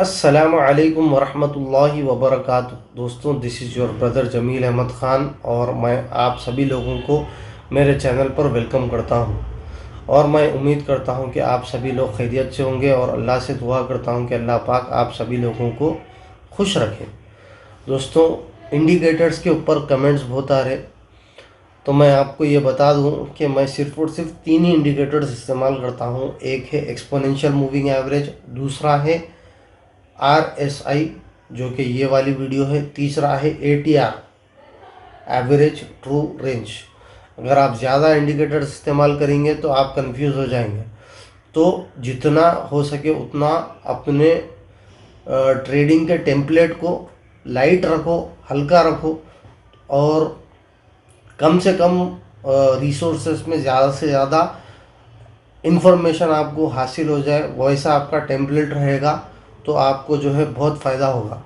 अस्सलामु अलैकुम वरहमतुल्लाहि वबरकातुह। दोस्तों, this is your brother Jamil Ahmed Khan और मैं आप सभी लोगों को मेरे चैनल पर वेलकम करता हूं। और मैं उम्मीद करता हूं कि आप सभी लोग खैरियत से होंगे और अल्लाह से दुआ करता हूं कि अल्लाह पाक आप सभी लोगों को खुश रखे। दोस्तों, इंडिकेटर्स के ऊपर कमेंट्स बहुत आ रहे, तो मैं आपको ये बता दूं कि मैं सिर्फ और सिर्फ तीन ही इंडिकेटर्स इस्तेमाल करता हूं। एक है एक्सपोनेंशियल मूविंग एवरेज, दूसरा है RSI जो कि ये वाली वीडियो है, तीसरा है ATR एवरेज ट्रू रेंज। अगर आप ज़्यादा इंडिकेटर्स इस्तेमाल करेंगे तो आप कंफ्यूज हो जाएंगे। तो जितना हो सके उतना अपने ट्रेडिंग के टेम्पलेट को लाइट रखो, हल्का रखो और कम से कम रिसोर्सेस में ज़्यादा से ज़्यादा इन्फॉर्मेशन आपको हासिल हो जाए, वैसा आपका टेम्पलेट रहेगा तो आपको जो है बहुत फ़ायदा होगा।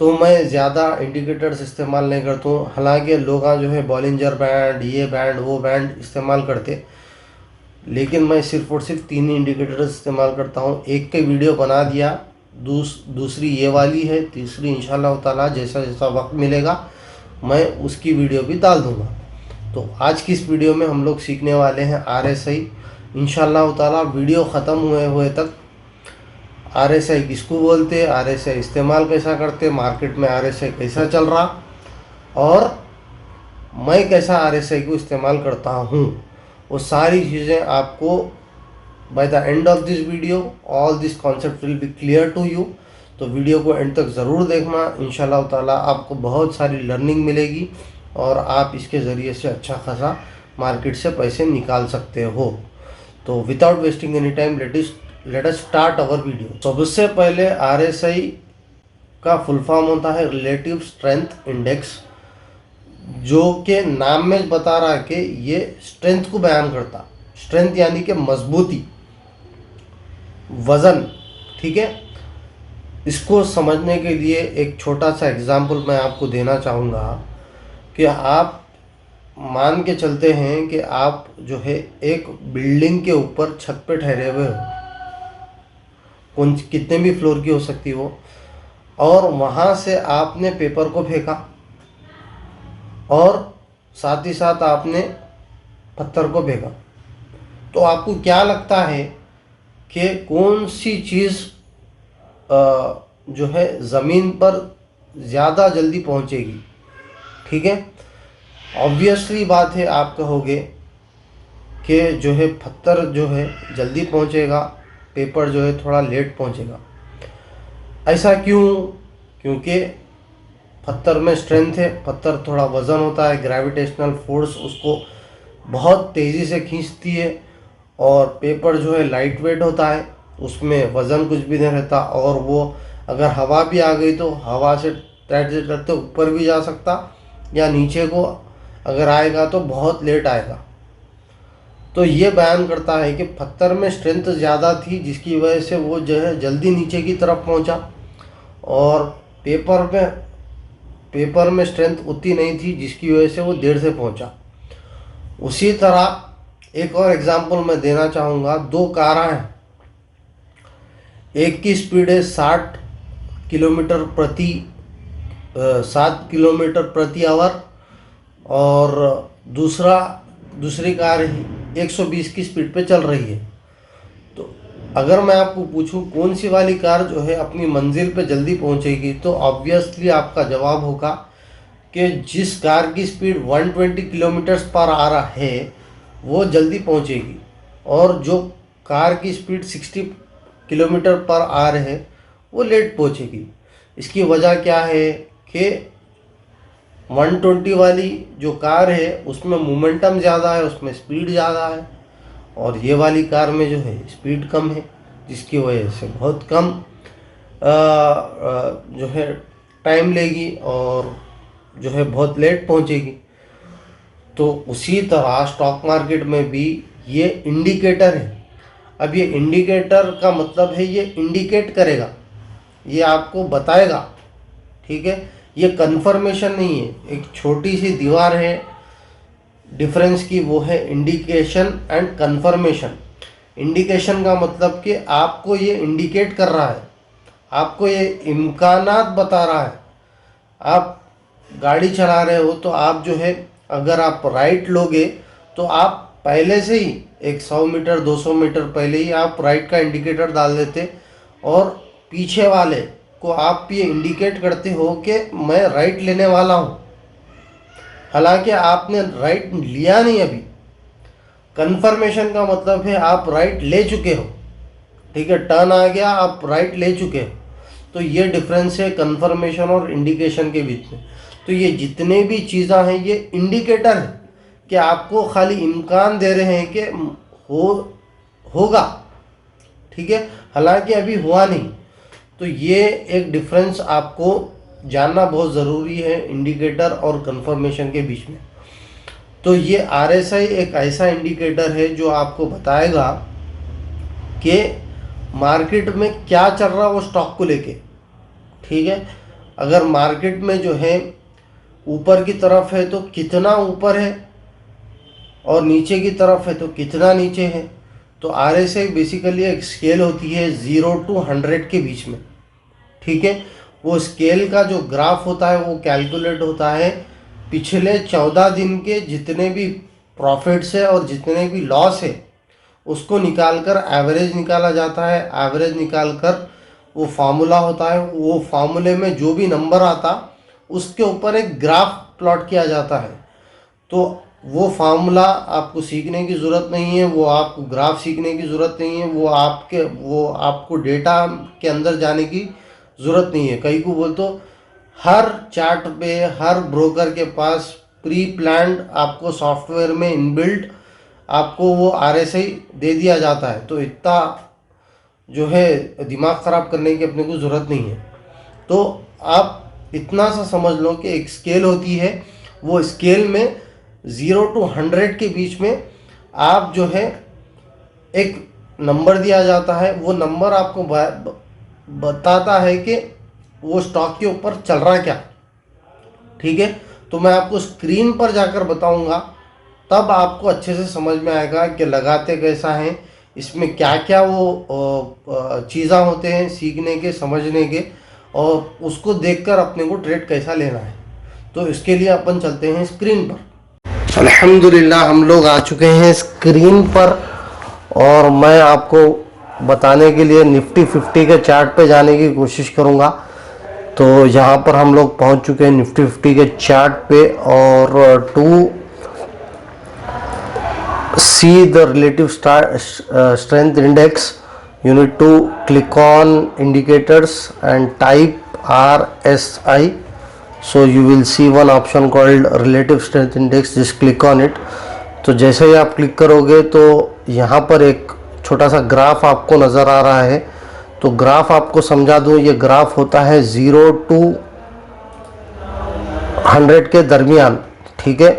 तो मैं ज़्यादा इंडिकेटर्स इस्तेमाल नहीं करता हूँ। हालांकि लोग जो है बॉलिंजर बैंड, ये बैंड, वो बैंड इस्तेमाल करते, लेकिन मैं सिर्फ और सिर्फ तीन ही इंडिकेटर्स इस्तेमाल करता हूँ। एक के वीडियो बना दिया, दूसरी ये वाली है, तीसरी इंशाल्लाह ताला जैसा जैसा वक्त मिलेगा मैं उसकी वीडियो भी डाल दूँगा। तो आज की इस वीडियो में हम लोग सीखने वाले हैं RSI। इंशाल्लाह ताला वीडियो ख़त्म हुए तक RSI किसको बोलते, RSI इस्तेमाल कैसा करते, मार्केट में RSI कैसा चल रहा और मैं कैसा RSI को इस्तेमाल करता हूँ, वो सारी चीज़ें आपको by the end of this video all this concept will be clear to you. तो वीडियो को एंड तक ज़रूर देखना, इंशाल्लाह ताला आपको बहुत सारी लर्निंग मिलेगी और आप इसके ज़रिए से अच्छा खासा मार्केट से पैसे निकाल सकते हो। तो without wasting any time let us start our video. सबसे पहले RSI का फुल फॉर्म होता है रिलेटिव स्ट्रेंथ इंडेक्स, जो के नाम में बता रहा है कि ये स्ट्रेंथ को बयान करता। स्ट्रेंथ यानी कि मजबूती, वज़न, ठीक है। इसको समझने के लिए एक छोटा सा एग्जांपल मैं आपको देना चाहूँगा कि आप मान के चलते हैं कि आप जो है एक बिल्डिंग के ऊपर छत पे ठहरे हुए हो, कौन कितने भी फ्लोर की हो सकती हो, और वहाँ से आपने पेपर को फेंका और साथ ही साथ आपने पत्थर को फेंका। तो आपको क्या लगता है कि कौन सी चीज़ जो है ज़मीन पर ज़्यादा जल्दी पहुँचेगी? ठीक है, ऑब्वियसली बात है, आप कहोगे कि जो है पत्थर जो है जल्दी पहुँचेगा, पेपर जो है थोड़ा लेट पहुँचेगा। ऐसा क्यों? क्योंकि पत्थर में स्ट्रेंथ है, पत्थर थोड़ा वज़न होता है, ग्रेविटेशनल फोर्स उसको बहुत तेज़ी से खींचती है, और पेपर जो है लाइट वेट होता है, उसमें वज़न कुछ भी नहीं रहता, और वो अगर हवा भी आ गई तो हवा से तैरते तैरते ऊपर भी जा सकता, या नीचे को अगर आएगा तो बहुत लेट आएगा। तो ये बयान करता है कि पत्थर में स्ट्रेंथ ज़्यादा थी जिसकी वजह से वो जो है जल्दी नीचे की तरफ पहुंचा, और पेपर में स्ट्रेंथ उतनी नहीं थी जिसकी वजह से वो देर से पहुंचा। उसी तरह एक और एग्जांपल मैं देना चाहूँगा। दो कारें हैं, एक की स्पीड है 7 किलोमीटर प्रति आवर और दूसरी कार 120 की स्पीड पे चल रही है। तो अगर मैं आपको पूछूं कौन सी वाली कार जो है अपनी मंजिल पे जल्दी पहुंचेगी, तो ऑब्वियसली आपका जवाब होगा कि जिस कार की स्पीड 120 किलोमीटर पर आ रहा है वो जल्दी पहुंचेगी, और जो कार की स्पीड 60 किलोमीटर पर आ रहे है वो लेट पहुंचेगी। इसकी वजह क्या है कि 120 वाली जो कार है उसमें मोमेंटम ज़्यादा है, उसमें स्पीड ज़्यादा है, और ये वाली कार में जो है स्पीड कम है, जिसकी वजह से बहुत कम जो है टाइम लेगी और जो है बहुत लेट पहुंचेगी। तो उसी तरह स्टॉक मार्केट में भी ये इंडिकेटर है। अब ये इंडिकेटर का मतलब है ये इंडिकेट करेगा, ये आपको बताएगा, ठीक है। ये कंफर्मेशन नहीं है, एक छोटी सी दीवार है डिफरेंस की, वो है इंडिकेशन एंड कंफर्मेशन। इंडिकेशन का मतलब कि आपको ये इंडिकेट कर रहा है, आपको ये इम्कानात बता रहा है। आप गाड़ी चला रहे हो तो आप जो है अगर आप राइट लोगे तो आप पहले से ही एक 100 मीटर 200 मीटर पहले ही आप राइट का इंडिकेटर डाल देते और पीछे वाले को आप ये इंडिकेट करते हो कि मैं राइट लेने वाला हूँ। हालांकि आपने राइट लिया नहीं अभी। कन्फर्मेशन का मतलब है आप राइट ले चुके हो, ठीक है, टर्न आ गया, आप राइट ले चुके हो। तो ये डिफरेंस है कन्फर्मेशन और इंडिकेशन के बीच में। तो ये जितने भी चीज़ें हैं ये इंडिकेटर है कि आपको खाली इम्कान दे रहे हैं कि होगा, ठीक है, हालांकि अभी हुआ नहीं। तो ये एक डिफरेंस आपको जानना बहुत ज़रूरी है इंडिकेटर और कन्फर्मेशन के बीच में। तो ये RSI एक ऐसा इंडिकेटर है जो आपको बताएगा कि मार्केट में क्या चल रहा वो स्टॉक को लेके, ठीक है। अगर मार्केट में जो है ऊपर की तरफ है तो कितना ऊपर है और नीचे की तरफ है तो कितना नीचे है। तो RSI बेसिकली एक स्केल होती है 0 to 100 के बीच में, ठीक है। वो स्केल का जो ग्राफ होता है वो कैलकुलेट होता है पिछले 14 दिन के जितने भी प्रॉफिट्स है और जितने भी लॉस है उसको निकालकर एवरेज निकाला जाता है। एवरेज निकालकर वो फार्मूला होता है, वो फार्मूले में जो भी नंबर आता उसके ऊपर एक ग्राफ प्लॉट किया जाता है। तो वो फार्मूला आपको सीखने की ज़रूरत नहीं है, वो आपको ग्राफ सीखने की ज़रूरत नहीं है, वो आपको डेटा के अंदर जाने की ज़रूरत नहीं है। कई को बोल तो हर चार्ट पे हर ब्रोकर के पास प्री प्लान्ड आपको सॉफ्टवेयर में इनबिल्ट आपको वो RSI दे दिया जाता है। तो इतना जो है दिमाग ख़राब करने की अपने को ज़रूरत नहीं है। तो आप इतना सा समझ लो कि एक स्केल होती है, वो स्केल में 0 to 100 के बीच में आप जो है एक नंबर दिया जाता है। वो नंबर आपको बताता है कि वो स्टॉक के ऊपर चल रहा है क्या, ठीक है। तो मैं आपको स्क्रीन पर जाकर बताऊंगा, तब आपको अच्छे से समझ में आएगा कि लगाते कैसा है, इसमें क्या क्या वो चीज़ें होते हैं सीखने के, समझने के, और उसको देखकर अपने को ट्रेड कैसा लेना है। तो इसके लिए अपन चलते हैं स्क्रीन पर। अल्हम्दुलिल्लाह हम लोग आ चुके हैं स्क्रीन पर और मैं आपको बताने के लिए निफ्टी 50 के चार्ट पे जाने की कोशिश करूँगा। तो यहाँ पर हम लोग पहुँच चुके हैं निफ्टी 50 के चार्ट पे, और to see the relative strength index you need to click on indicators and type RSI. so you will see one option called relative strength index, just click on it. तो जैसे ही आप click करोगे तो यहाँ पर एक छोटा सा ग्राफ आपको नज़र आ रहा है। तो ग्राफ आपको समझा दूँ, ये ग्राफ होता है 0 to 100 के दरमियान, ठीक है,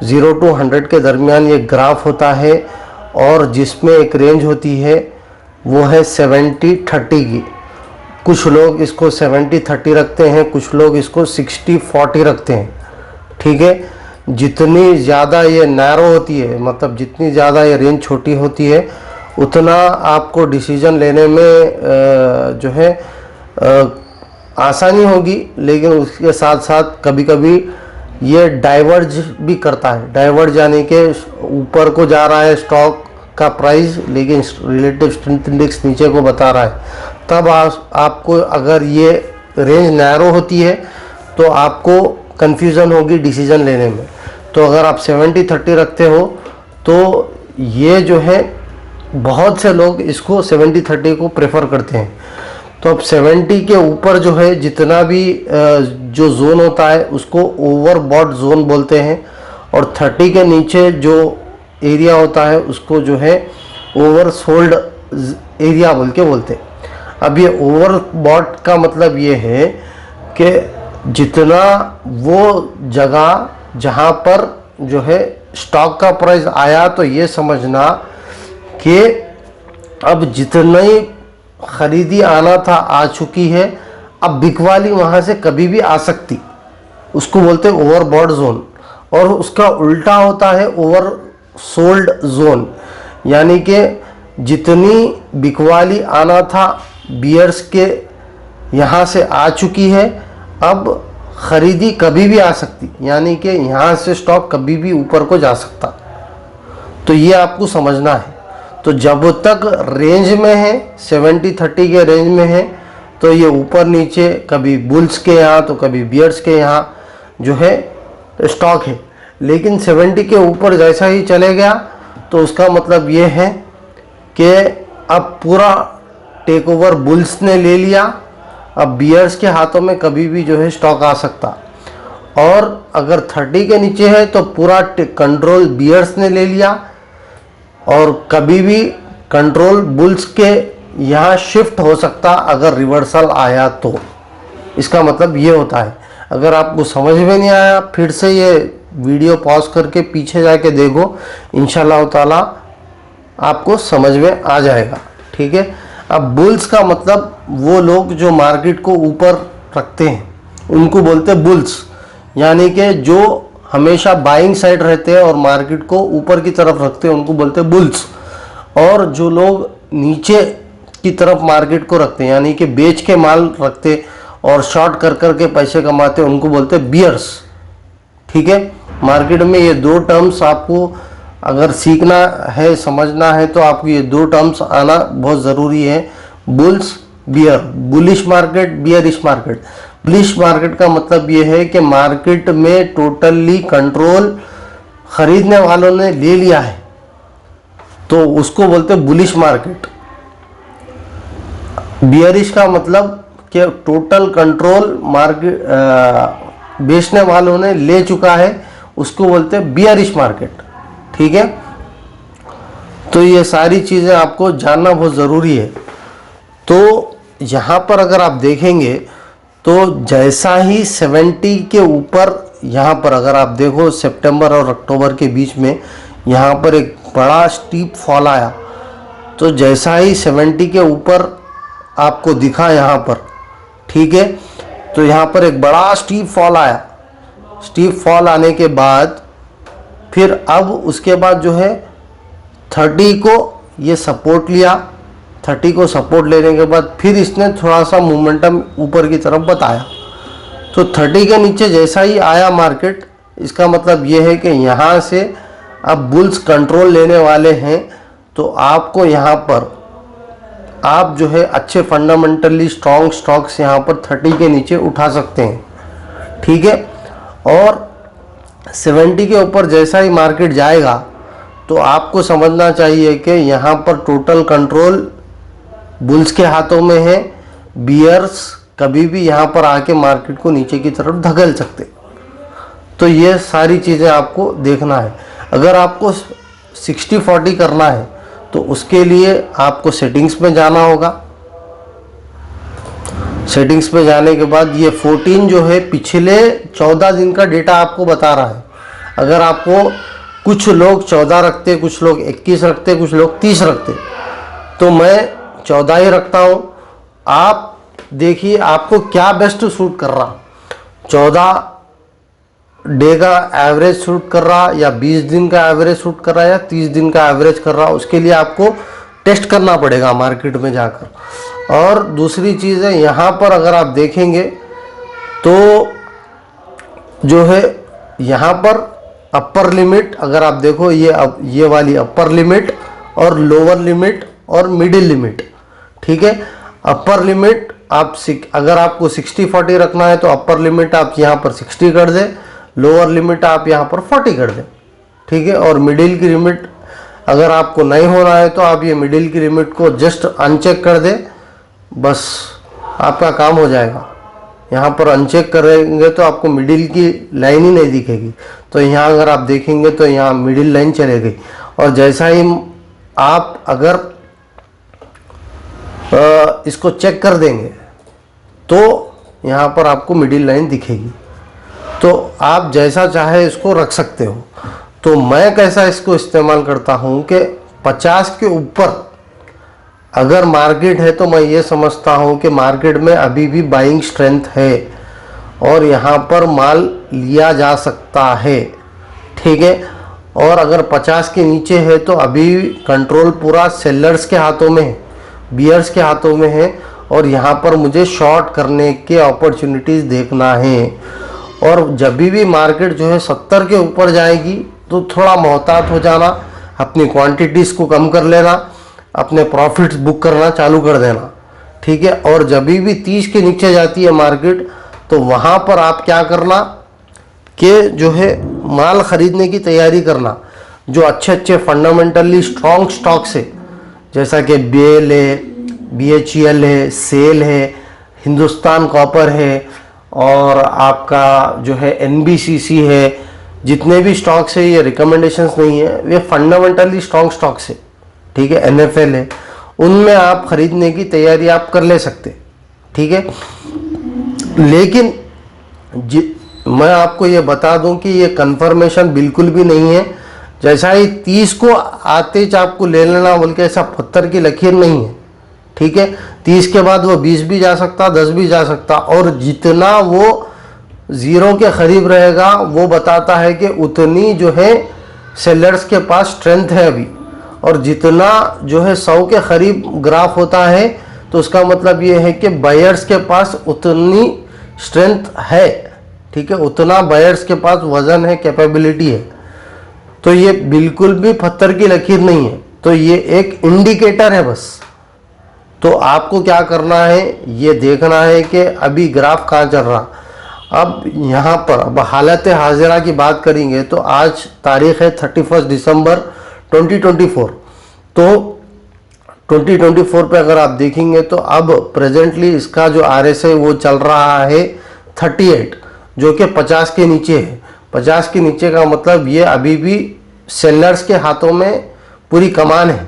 0 to 100 के दरमियान ये ग्राफ होता है, और जिसमें एक रेंज होती है वो है 70-30 की। कुछ लोग इसको 70-30 रखते हैं, कुछ लोग इसको 60-40 रखते हैं, ठीक है। जितनी ज़्यादा ये नैरो होती है, मतलब जितनी ज़्यादा ये रेंज छोटी होती है, उतना आपको डिसीजन लेने में जो है आसानी होगी। लेकिन उसके साथ साथ कभी कभी ये डाइवर्ज भी करता है। डाइवर्ज यानी कि ऊपर को जा रहा है स्टॉक का प्राइस, लेकिन रिलेटिव स्ट्रेंथ इंडेक्स नीचे को बता रहा है। तब आपको अगर ये रेंज नैरो होती है तो आपको कन्फ्यूज़न होगी डिसीजन लेने में। तो अगर आप 70-30 रखते हो तो ये जो है बहुत से लोग इसको 70-30 को प्रेफर करते हैं। तो अब 70 के ऊपर जो है जितना भी जो जोन होता है उसको ओवरबॉट जोन बोलते हैं, और 30 के नीचे जो एरिया होता है उसको जो है ओवरसोल्ड एरिया बोलते हैं। अब ये ओवरबॉट का मतलब ये है कि जितना वो जगह जहाँ पर जो है स्टॉक का प्राइस आया, तो ये समझना कि अब जितनी खरीदी आना था आ चुकी है, अब बिकवाली वहाँ से कभी भी आ सकती, उसको बोलते हैं ओवरबॉट जोन। और उसका उल्टा होता है ओवर सोल्ड जोन, यानी कि जितनी बिकवाली आना था बियर्स के यहाँ से आ चुकी है, अब खरीदी कभी भी आ सकती, यानी कि यहाँ से स्टॉक कभी भी ऊपर को जा सकता। तो ये आपको समझना है। तो जब तक रेंज में है 70-30 के रेंज में है तो ये ऊपर नीचे कभी बुल्स के यहाँ तो कभी बियर्स के यहाँ जो है स्टॉक है। लेकिन 70 के ऊपर जैसा ही चले गया तो उसका मतलब ये है कि अब पूरा टेक ओवर बुल्स ने ले लिया, अब बियर्स के हाथों में कभी भी जो है स्टॉक आ सकता। और अगर 30 के नीचे है तो पूरा कंट्रोल बियर्स ने ले लिया और कभी भी कंट्रोल बुल्स के यहाँ शिफ्ट हो सकता अगर रिवर्सल आया तो। इसका मतलब ये होता है। अगर आपको समझ में नहीं आया फिर से ये वीडियो पॉज करके पीछे जाके देखो, इंशाल्लाह ताला आपको समझ में आ जाएगा। ठीक है। अब बुल्स का मतलब वो लोग जो मार्केट को ऊपर रखते हैं उनको बोलते हैं बुल्स, यानी कि जो हमेशा बाइंग साइड रहते हैं और मार्केट को ऊपर की तरफ रखते हैं उनको बोलते हैं बुल्स। और जो लोग नीचे की तरफ मार्केट को रखते हैं यानी कि बेच के माल रखते और शॉर्ट कर करके पैसे कमाते हैं उनको बोलते हैं बियर्स। ठीक है। मार्केट में ये दो टर्म्स आपको अगर सीखना है, समझना है, तो आपको ये दो टर्म्स आना बहुत ज़रूरी है, bulls bear. Bullish market, bearish market. Bullish market का मतलब ये है कि मार्केट में टोटली कंट्रोल खरीदने वालों ने ले लिया है तो उसको बोलते हैं बुलिश मार्केट। बियरिश का मतलब कि टोटल कंट्रोल मार्केट बेचने वालों ने ले चुका है, उसको बोलते हैं बियरिश मार्केट। ठीक है। तो ये सारी चीज़ें आपको जानना बहुत ज़रूरी है। तो यहाँ पर अगर आप देखेंगे तो जैसा ही 70 के ऊपर, यहाँ पर अगर आप देखो सितंबर और अक्टूबर के बीच में यहाँ पर एक बड़ा स्टीप फॉल आया, तो जैसा ही 70 के ऊपर आपको दिखा यहाँ पर, ठीक है, तो यहाँ पर एक बड़ा स्टीप फॉल आया। स्टीप फॉल आने के बाद फिर अब उसके बाद जो है 30 को ये सपोर्ट लिया। 30 को सपोर्ट लेने के बाद फिर इसने थोड़ा सा मोमेंटम ऊपर की तरफ बताया। तो 30 के नीचे जैसा ही आया मार्केट, इसका मतलब ये है कि यहाँ से अब बुल्स कंट्रोल लेने वाले हैं। तो आपको यहाँ पर आप जो है अच्छे फंडामेंटली स्ट्रॉन्ग स्टॉक्स यहाँ पर 30 के नीचे उठा सकते हैं। ठीक है। और 70 के ऊपर जैसा ही मार्केट जाएगा तो आपको समझना चाहिए कि यहाँ पर टोटल कंट्रोल बुल्स के हाथों में है। बियर्स कभी भी यहाँ पर आके मार्केट को नीचे की तरफ धकेल सकते। तो ये सारी चीज़ें आपको देखना है। अगर आपको 60-40 करना है तो उसके लिए आपको सेटिंग्स में जाना होगा। सेटिंग्स में जाने के बाद ये 14 जो है पिछले 14 दिन का डेटा आपको बता रहा है। अगर आपको कुछ लोग 14 रखते, कुछ लोग 21 रखते, कुछ लोग 30 रखते, तो मैं 14 ही रखता हूँ। आप देखिए आपको क्या बेस्ट सूट कर रहा, 14 डे का एवरेज सूट कर रहा या 20 दिन का एवरेज सूट कर रहा या 30 दिन का एवरेज कर रहा। उसके लिए आपको टेस्ट करना पड़ेगा मार्केट में जाकर। और दूसरी चीज़ है, यहाँ पर अगर आप देखेंगे तो जो है यहाँ पर अपर लिमिट, अगर आप देखो ये वाली अपर लिमिट और लोअर लिमिट और मिडिल लिमिट। ठीक है। अपर लिमिट आप अगर आपको 60-40 रखना है तो अपर लिमिट आप यहाँ पर 60 कर दें, लोअर लिमिट आप यहाँ पर 40 कर दें। ठीक है। और मिडिल की लिमिट अगर आपको नहीं होना है तो आप ये मिडिल की लिमिट को जस्ट अनचेक कर दें, बस आपका काम हो जाएगा। यहाँ पर अनचेक करेंगे तो आपको मिडिल की लाइन ही नहीं दिखेगी। तो यहाँ अगर आप देखेंगे तो यहाँ मिडिल लाइन चले गई। और जैसा ही आप अगर इसको चेक कर देंगे तो यहाँ पर आपको मिडिल लाइन दिखेगी। तो आप जैसा चाहे इसको रख सकते हो। तो मैं कैसा इसको इस्तेमाल करता हूँ कि 50 के ऊपर अगर मार्केट है तो मैं ये समझता हूँ कि मार्केट में अभी भी बाइंग स्ट्रेंथ है और यहाँ पर माल लिया जा सकता है। ठीक है। और अगर 50 के नीचे है तो अभी कंट्रोल पूरा सेलर्स के हाथों में है, बियर्स के हाथों में है। और यहाँ पर मुझे शॉर्ट करने के अपॉर्चुनिटीज़ देखना है। और जब भी मार्केट जो है 70 के ऊपर जाएगी तो थोड़ा मोहतात हो जाना, अपनी क्वांटिटीज़ को कम कर लेना, अपने प्रॉफिट्स बुक करना चालू कर देना, ठीक है। और जब भी 30 के नीचे जाती है मार्केट तो वहाँ पर आप क्या करना कि जो है माल ख़रीदने की तैयारी करना, जो अच्छे अच्छे फंडामेंटली स्ट्रॉन्ग स्टॉक्स है, जैसा कि BEL है, BHEL है, सेल है, हिंदुस्तान कॉपर है, और आपका जो है NBCC है। जितने भी स्टॉक्स है ये रिकमेंडेशंस नहीं है, वे फंडामेंटली स्ट्रॉन्ग स्टॉक्स है, ठीक है। NFL है, उनमें आप खरीदने की तैयारी आप कर ले सकते, ठीक है। लेकिन मैं आपको ये बता दूं कि ये कंफर्मेशन बिल्कुल भी नहीं है। जैसा ही 30 को आते ही आपको ले लेना बोल के ऐसा पत्थर की लकीर नहीं है, ठीक है। 30 के बाद वो 20 भी जा सकता, 10 भी जा सकता, और जितना वो ज़ीरो के करीब रहेगा वो बताता है कि उतनी जो है सेलर्स के पास स्ट्रेंथ है अभी। और जितना जो है 100 के करीब ग्राफ होता है तो उसका मतलब ये है कि बायर्स के पास उतनी स्ट्रेंथ है, ठीक है, उतना बायर्स के पास वजन है, कैपेबिलिटी है। तो ये बिल्कुल भी पत्थर की लकीर नहीं है, तो ये एक इंडिकेटर है बस। तो आपको क्या करना है, ये देखना है कि अभी ग्राफ कहाँ चल रहा। अब यहाँ पर अब हालत हाजिरा की बात करेंगे तो आज तारीख है 31 दिसंबर 2024। तो 2024 पे अगर आप देखेंगे तो अब प्रेजेंटली इसका जो RSI वो चल रहा है 38, जो कि 50 के नीचे है। 50 के नीचे का मतलब ये अभी भी सेलर्स के हाथों में पूरी कमान है,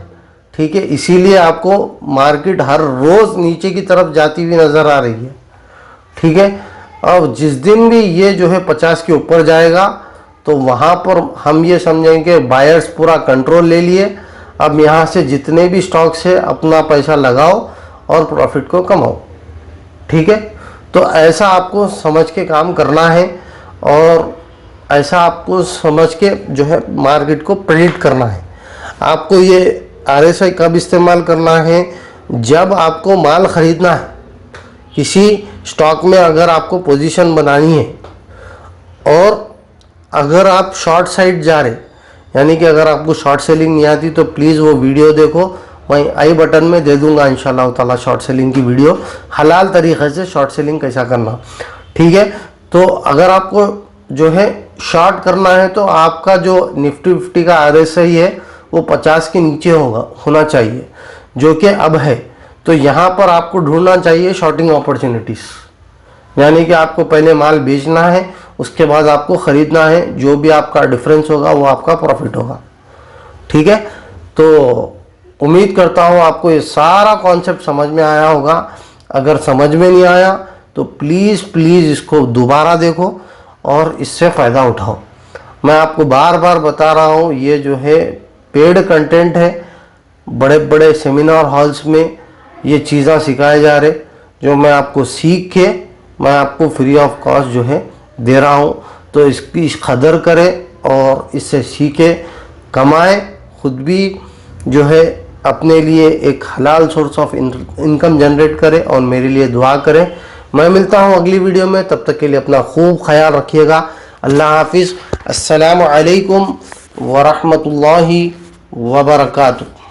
ठीक है। इसीलिए आपको मार्केट हर रोज़ नीचे की तरफ जाती हुई नज़र आ रही है, ठीक है। अब जिस दिन भी ये जो है 50 के ऊपर जाएगा तो वहाँ पर हम ये समझेंगे बायर्स पूरा कंट्रोल ले लिए। अब यहाँ से जितने भी स्टॉक्स है अपना पैसा लगाओ और प्रॉफिट को कमाओ, ठीक है। तो ऐसा आपको समझ के काम करना है, और ऐसा आपको समझ के जो है मार्केट को प्रेडिक्ट करना है। आपको ये RSI कब इस्तेमाल करना है, जब आपको माल ख़रीदना है किसी स्टॉक में, अगर आपको पोजीशन बनानी है, और अगर आप शॉर्ट साइड जा रहे, यानी कि अगर आपको शॉर्ट सेलिंग नहीं आती तो प्लीज़ वो वीडियो देखो, वहीं आई बटन में दे दूंगा इंशाल्लाह ताला शॉर्ट सेलिंग की वीडियो, हलाल तरीक़े से शॉर्ट सेलिंग कैसा करना, ठीक है। तो अगर आपको जो है शॉर्ट करना है तो आपका जो निफ्टी 50 का RSI है वो 50 के नीचे होना चाहिए, जो कि अब है। तो यहाँ पर आपको ढूंढना चाहिए शॉर्टिंग अपॉर्चुनिटीज़, यानी कि आपको पहले माल बेचना है, उसके बाद आपको ख़रीदना है, जो भी आपका डिफरेंस होगा वो आपका प्रॉफिट होगा, ठीक है। तो उम्मीद करता हूँ आपको ये सारा कॉन्सेप्ट समझ में आया होगा। अगर समझ में नहीं आया तो प्लीज़ इसको दोबारा देखो और इससे फ़ायदा उठाओ। मैं आपको बार बार बता रहा हूँ, ये जो है पेड कंटेंट है, बड़े बड़े सेमिनार हॉल्स में ये चीज़ें सिखाए जा रहे, जो मैं आपको सीख के मैं आपको फ्री ऑफ कॉस्ट जो है दे रहा हूँ। तो इसकी कदर करें और इससे सीखे, कमाएं, खुद भी जो है अपने लिए एक हलाल सोर्स ऑफ इनकम जनरेट करें, और मेरे लिए दुआ करें। मैं मिलता हूँ अगली वीडियो में, तब तक के लिए अपना खूब ख्याल रखिएगा। अल्लाह हाफिज़। अस्सलामु अलैकुम वरहमतुल्लाहि वबरकातुहू।